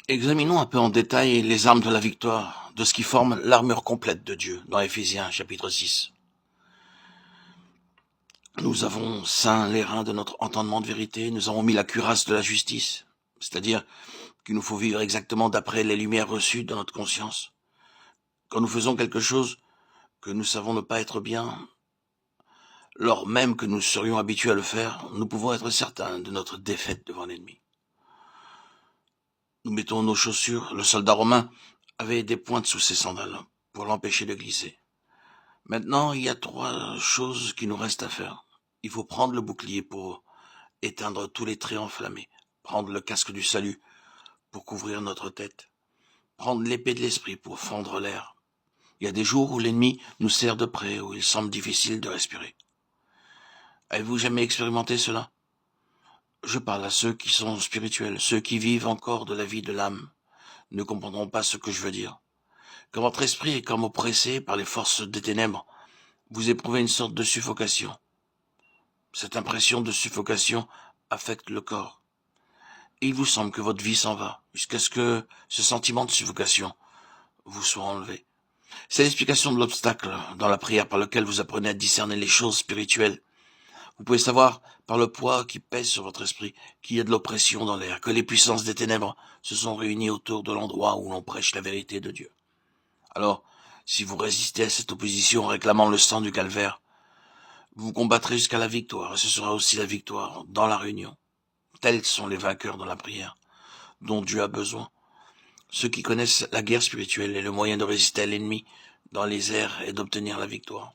Examinons un peu en détail les armes de la victoire, de ce qui forme l'armure complète de Dieu, dans Éphésiens chapitre 6. Nous avons ceint les reins de notre entendement de vérité, nous avons mis la cuirasse de la justice, c'est-à-dire qu'il nous faut vivre exactement d'après les lumières reçues dans notre conscience. Quand nous faisons quelque chose que nous savons ne pas être bien, lors même que nous serions habitués à le faire, nous pouvons être certains de notre défaite devant l'ennemi. Nous mettons nos chaussures, le soldat romain avait des pointes sous ses sandales pour l'empêcher de glisser. Maintenant, il y a 3 choses qui nous restent à faire. Il faut prendre le bouclier pour éteindre tous les traits enflammés, prendre le casque du salut pour couvrir notre tête, prendre l'épée de l'esprit pour fendre l'air. Il y a des jours où l'ennemi nous serre de près, où il semble difficile de respirer. Avez-vous jamais expérimenté cela? Je parle à ceux qui sont spirituels, ceux qui vivent encore de la vie de l'âme, ne comprendront pas ce que je veux dire. Quand votre esprit est comme oppressé par les forces des ténèbres, vous éprouvez une sorte de suffocation. Cette impression de suffocation affecte le corps. Et il vous semble que votre vie s'en va, jusqu'à ce que ce sentiment de suffocation vous soit enlevé. C'est l'explication de l'obstacle dans la prière par lequel vous apprenez à discerner les choses spirituelles. Vous pouvez savoir, par le poids qui pèse sur votre esprit, qu'il y a de l'oppression dans l'air, que les puissances des ténèbres se sont réunies autour de l'endroit où l'on prêche la vérité de Dieu. Alors, si vous résistez à cette opposition en réclamant le sang du calvaire, vous combattrez jusqu'à la victoire, et ce sera aussi la victoire dans la réunion. Tels sont les vainqueurs dans la prière, dont Dieu a besoin. Ceux qui connaissent la guerre spirituelle et le moyen de résister à l'ennemi dans les airs et d'obtenir la victoire.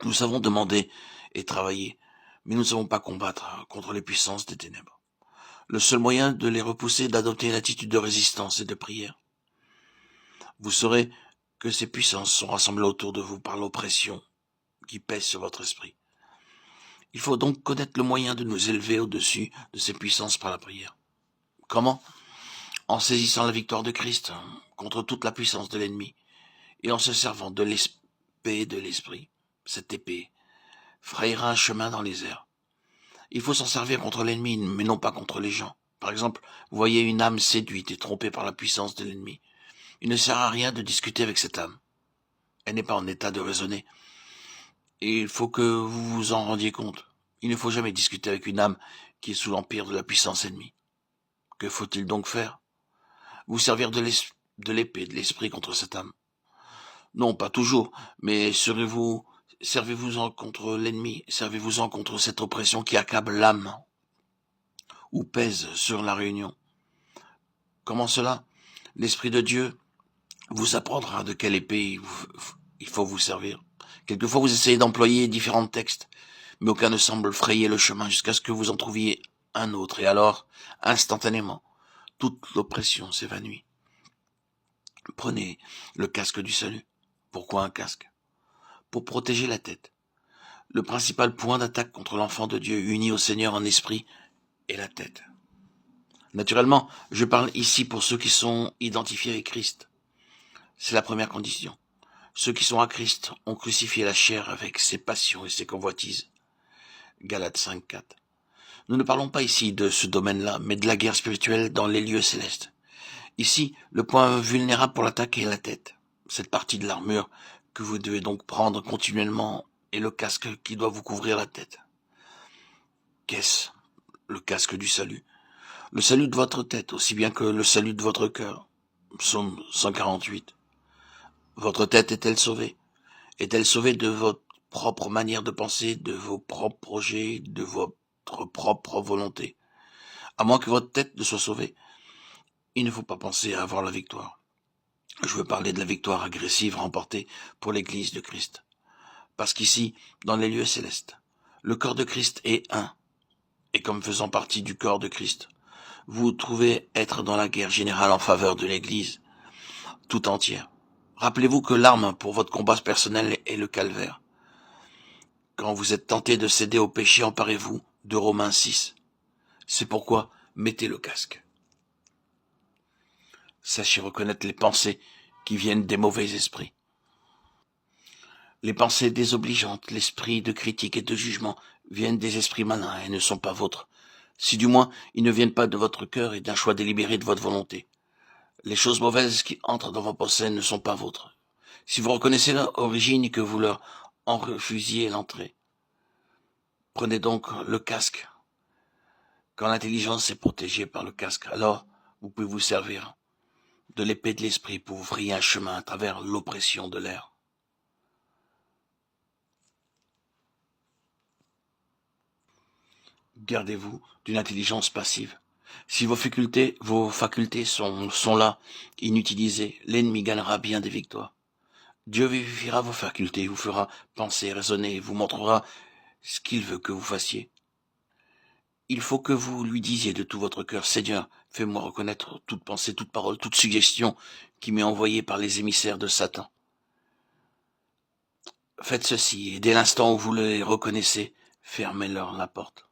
Nous savons demander et travailler, mais nous ne savons pas combattre contre les puissances des ténèbres. Le seul moyen de les repousser est d'adopter une attitude de résistance et de prière. Vous saurez que ces puissances sont rassemblées autour de vous par l'oppression qui pèse sur votre esprit. Il faut donc connaître le moyen de nous élever au-dessus de ces puissances par la prière. Comment? En saisissant la victoire de Christ contre toute la puissance de l'ennemi et en se servant de l'épée de l'esprit. Cette épée frayera un chemin dans les airs. Il faut s'en servir contre l'ennemi, mais non pas contre les gens. Par exemple, vous voyez une âme séduite et trompée par la puissance de l'ennemi. Il ne sert à rien de discuter avec cette âme. Elle n'est pas en état de raisonner. Et il faut que vous vous en rendiez compte. Il ne faut jamais discuter avec une âme qui est sous l'empire de la puissance ennemie. Que faut-il donc faire? Vous servir de l'épée, de l'esprit contre cette âme. Non, pas toujours, mais servez-vous-en contre l'ennemi, servez-vous-en contre cette oppression qui accable l'âme ou pèse sur la réunion. Comment cela? L'Esprit de Dieu vous apprendra de quelle épée il faut vous servir. Quelquefois vous essayez d'employer différents textes, mais aucun ne semble frayer le chemin jusqu'à ce que vous en trouviez un autre, et alors, instantanément, toute l'oppression s'évanouit. Prenez le casque du salut. Pourquoi un casque? Pour protéger la tête. Le principal point d'attaque contre l'enfant de Dieu uni au Seigneur en esprit est la tête. Naturellement, je parle ici pour ceux qui sont identifiés avec Christ. C'est la première condition. Ceux qui sont à Christ ont crucifié la chair avec ses passions et ses convoitises. Galates 5:4. Nous ne parlons pas ici de ce domaine-là, mais de la guerre spirituelle dans les lieux célestes. Ici, le point vulnérable pour l'attaque est la tête. Cette partie de l'armure que vous devez donc prendre continuellement est le casque qui doit vous couvrir la tête. Qu'est-ce? Le casque du salut. Le salut de votre tête, aussi bien que le salut de votre cœur. Psaume 148. Votre tête est-elle sauvée? Est-elle sauvée de votre propre manière de penser, de vos propres projets, de votre propre volonté? À moins que votre tête ne soit sauvée, il ne faut pas penser à avoir la victoire. Je veux parler de la victoire agressive remportée pour l'Église de Christ. Parce qu'ici, dans les lieux célestes, le corps de Christ est un. Et comme faisant partie du corps de Christ, vous trouvez être dans la guerre générale en faveur de l'Église tout entière. Rappelez-vous que l'arme pour votre combat personnel est le calvaire. Quand vous êtes tenté de céder au péché, emparez-vous de Romains 6. C'est pourquoi mettez le casque. Sachez reconnaître les pensées qui viennent des mauvais esprits. Les pensées désobligeantes, l'esprit de critique et de jugement viennent des esprits malins et ne sont pas vôtres. Si du moins ils ne viennent pas de votre cœur et d'un choix délibéré de votre volonté. Les choses mauvaises qui entrent dans vos pensées ne sont pas vôtres. Si vous reconnaissez leur origine et que vous leur en refusiez l'entrée, prenez donc le casque. Quand l'intelligence est protégée par le casque, alors vous pouvez vous servir de l'épée de l'esprit pour vous frayer un chemin à travers l'oppression de l'air. Gardez-vous d'une intelligence passive. Si vos facultés sont là, inutilisées, l'ennemi gagnera bien des victoires. Dieu vivifiera vos facultés, vous fera penser, raisonner, vous montrera ce qu'il veut que vous fassiez. Il faut que vous lui disiez de tout votre cœur, Seigneur, fais-moi reconnaître toute pensée, toute parole, toute suggestion qui m'est envoyée par les émissaires de Satan. Faites ceci, et dès l'instant où vous les reconnaissez, fermez-leur la porte.